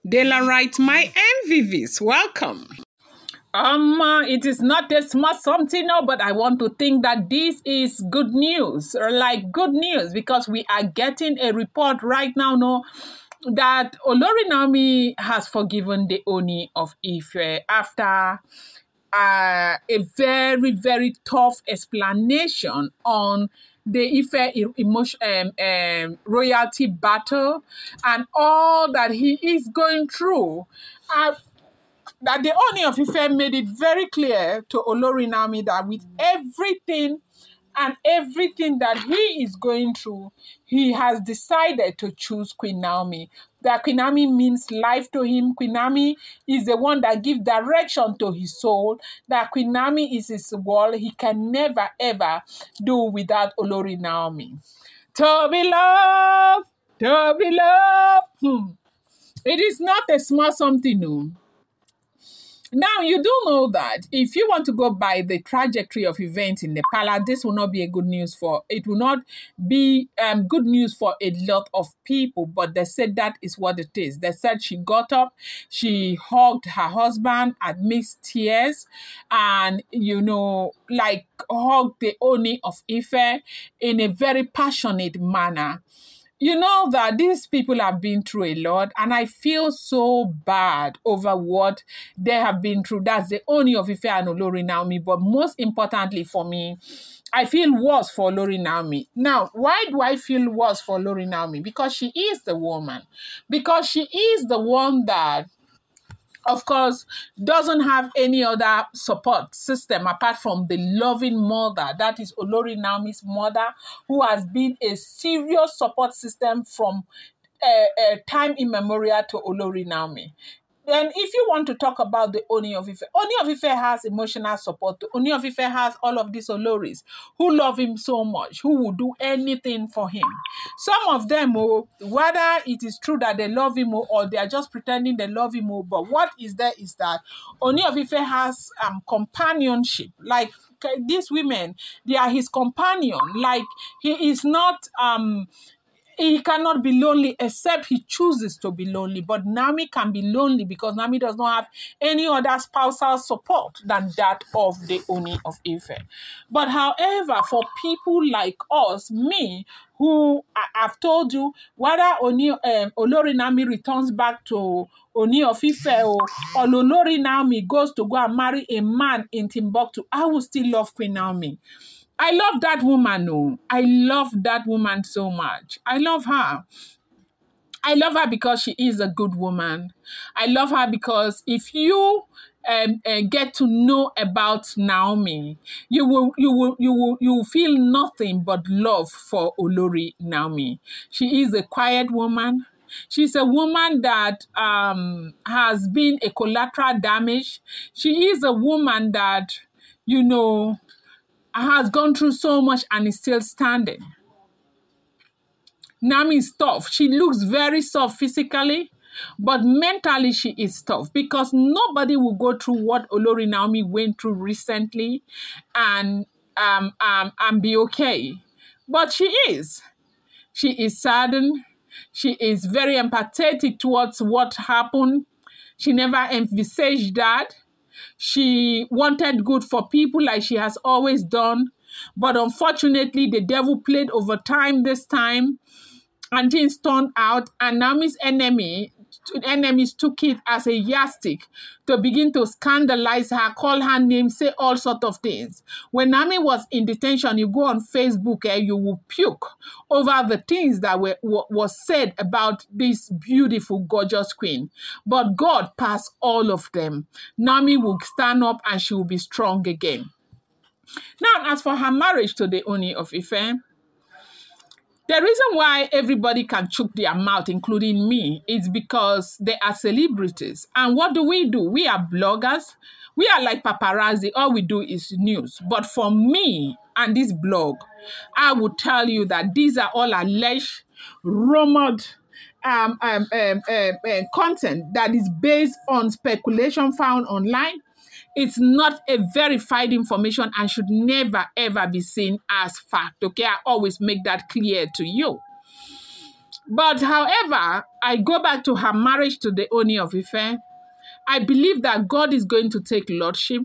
Dela writes, my MVVs, welcome. It is not a small something, no, but I want to think that this is good news, good news, because we are getting a report right now, no, that Olori Naomi has forgiven the Ooni of Ife after a very, very tough explanation on the Ife royalty battle and all that he is going through. That the Ooni of Ife made it very clear to Olori Naomi that with everything that he is going through, he has decided to choose Queen Naomi. That Queen Naomi means life to him. Queen Naomi is the one that gives direction to his soul. That Queen Naomi is his world. He can never, ever do without Olori Naomi. To be loved, to be loved. It is not a small something, no. Now, you do know that if you want to go by the trajectory of events in the palace, this will not be a good news for, it will not be good news for a lot of people, but they said that is what it is. They said she got up, she hugged her husband amidst tears, and, hugged the Ooni of Ife in a very passionate manner. You know that these people have been through a lot, and I feel so bad over what they have been through. That's the Ooni of Ife and Olori Naomi. But most importantly for me, I feel worse for Olori Naomi. Now, why do I feel worse for Olori Naomi? Because she is the woman. Because she is the one that, of course, doesn't have any other support system apart from the loving mother. That is Olori Naomi's mother, who has been a serious support system from time immemorial to Olori Naomi. Then if you want to talk about the Ooni of Ife, Ooni of Ife has emotional support. Ooni of Ife has all of these Oloris who love him so much, who will do anything for him. Some of them, whether it is true that they love him or they are just pretending they love him, but what is there is that Ooni of Ife has companionship. Like these women, they are his companion. Like he is not... he cannot be lonely except he chooses to be lonely. But Naomi can be lonely because Naomi does not have any other spousal support than that of the Ooni of Ife. But however, for people like us, me, who I've told you, whether Olori Naomi returns back to Ooni of Ife or Olori Naomi goes to go and marry a man in Timbuktu, I will still love Queen Naomi. I love that woman, no. I love that woman so much. I love her. I love her because she is a good woman. I love her because if you get to know about Naomi, you will feel nothing but love for Olori Naomi. She is a quiet woman. She's a woman that has been a collateral damage. She is a woman that, has gone through so much and is still standing. Naomi is tough. She looks very soft physically, but mentally she is tough because nobody will go through what Olori Naomi went through recently and be okay. But she is. She is saddened. She is very empathetic towards what happened. She never envisaged that. She wanted good for people like she has always done. But unfortunately, the devil played over time this time and things turned out. And Naomi's enemies took it as a yardstick to begin to scandalize her, call her names, say all sorts of things. When Naomi was in detention, you go on Facebook and you will puke over the things that was said about this beautiful, gorgeous queen. But God passed all of them. Naomi will stand up and she will be strong again. Now, as for her marriage to the Ooni of Ife, the reason why everybody can choke their mouth, including me, is because they are celebrities. And what do? We are bloggers. We are like paparazzi. All we do is news. But for me and this blog, I would tell you that these are all alleged, rumored content that is based on speculation found online. It's not a verified information and should never, ever be seen as fact, okay? I always make that clear to you. But however, I go back to her marriage to the Ooni of Ife. I believe that God is going to take lordship.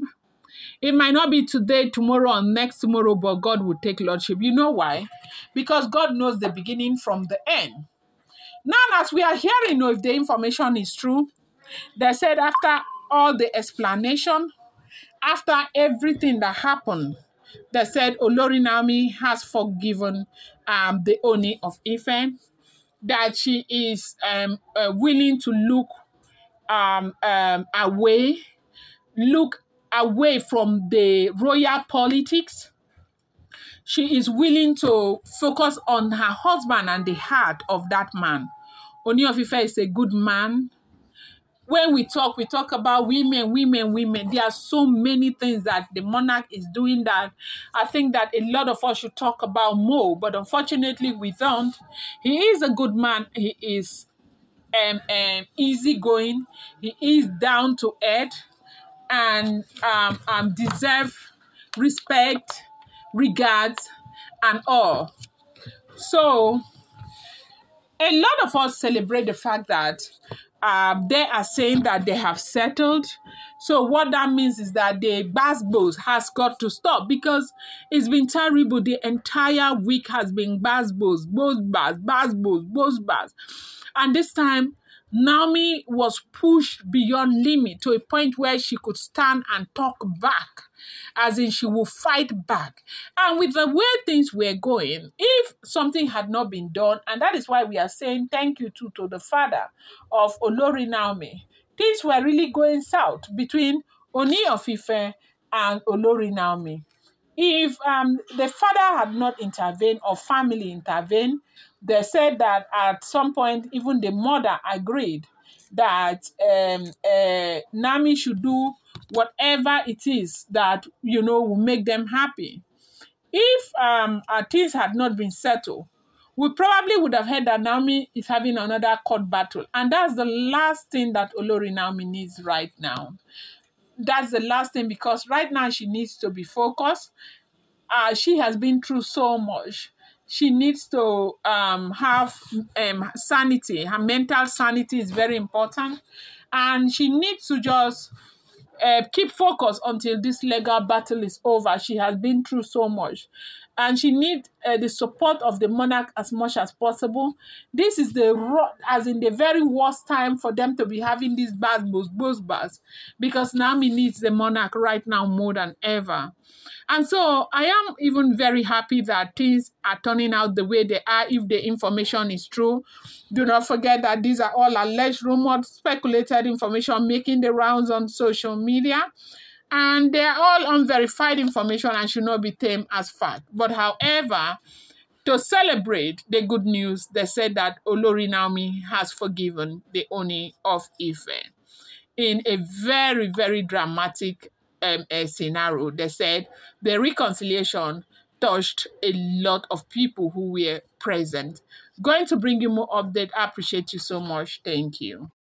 It might not be today, tomorrow, or next tomorrow, but God will take lordship. You know why? Because God knows the beginning from the end. Now, as we are hearing, if the information is true, they said after all the explanation, after everything that happened, they said Olori Naomi has forgiven the Ooni of Ife, that she is willing to look look away from the royal politics. She is willing to focus on her husband and the heart of that man. Ooni of Ife is a good man. When we talk about women. There are so many things that the monarch is doing that I think that a lot of us should talk about more, but unfortunately we don't. He is a good man. He is easygoing. He is down to earth and deserve respect, regards, and all. So a lot of us celebrate the fact that they are saying that they have settled. So what that means is that the basbos has got to stop, because it's been terrible. The entire week has been basbos. And this time, Naomi was pushed beyond limit to a point where she could stand and talk back, as in she will fight back. And with the way things were going, if something had not been done, and that is why we are saying thank you to the father of Olori Naomi, things were really going south between Ooni of Ife and Olori Naomi. If the father had not intervened or family intervened, they said that at some point, even the mother agreed that Naomi should do whatever it is that, will make them happy. If things had not been settled, we probably would have heard that Naomi is having another court battle. And that's the last thing that Olori Naomi needs right now. That's the last thing, because right now she needs to be focused. She has been through so much. She needs to have sanity. Her mental sanity is very important. And she needs to just keep focused until this legal battle is over. She has been through so much. And she needs the support of the monarch as much as possible. This is as in the very worst time for them to be having these buzz, because Naomi needs the monarch right now more than ever. And so I am even very happy that things are turning out the way they are, if the information is true. Do not forget that these are all alleged, rumored, speculated information making the rounds on social media. And they are all unverified information and should not be taken as fact. But however, to celebrate the good news, they said that Olori Naomi has forgiven the Ooni of Ife in a very, very dramatic scenario. They said the reconciliation touched a lot of people who were present. Going to bring you more update. I appreciate you so much. Thank you.